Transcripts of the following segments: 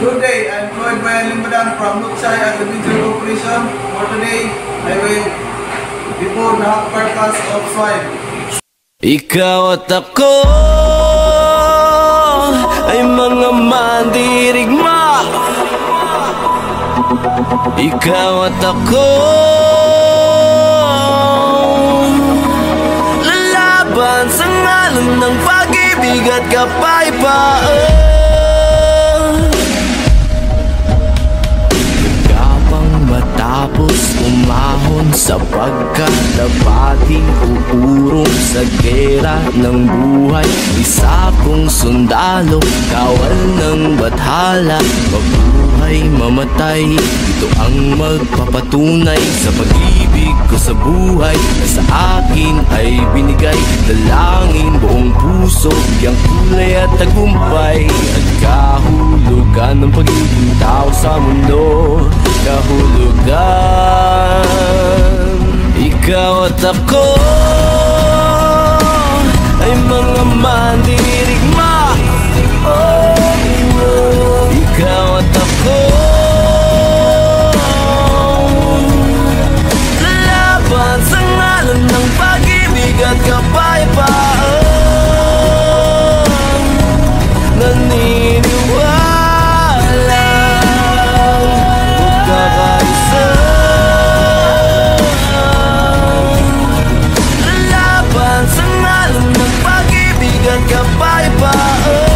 Good day, I'm Floyd Bayan-Limbadan from Lutsay Agricultural Corporation. For today, I will report the carcass of swine. Ikaw at ako ay mga mandirigma. Ikaw at ako lalaban sa ngalan ng pag-ibig at kapayapaan. Matapos umahon sa pagkatabating uurong sa gera ng buhay, isa kong sundalo, kawal ng bathala, mabuhay, mamatay, ito ang magpapatunay sa pag-ibig ko sa buhay na sa akin ay binigay. Dalangin buong puso, yang kulay at tagumpay at kahulugan ng pagiging tao sa mundo. Kahulugan, ikaw at ako ay mga mandirigma. Ikaw at ako lalaban sa ngalan ng pag-ibig at kapayapaan. Naniniwala lalaban sa ngalan ng pag-ibig at kapayapaan.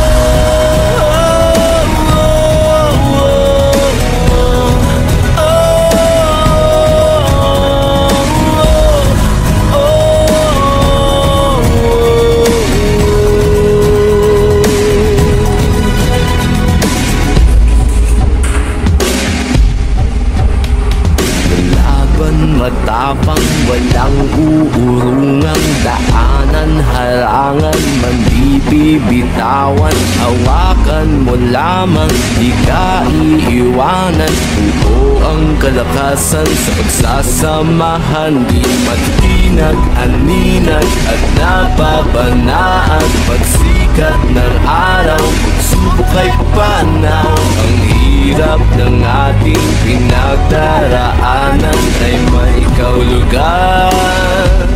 Matapang, walang uurungang daanan, harangan, mandibibitawan, hawakan mo lamang, di ka iiwanan. Buo ang kalakasan sa pagsasamahan, di matitinag, aninag at napapanaan. Pagsikat ng araw, pagsubok ay panaw, ang hirap ng ating pinagdaraanan ay may kahulugan.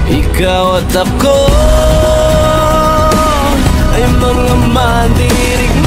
Ikaw at ako ay mga mandirigma.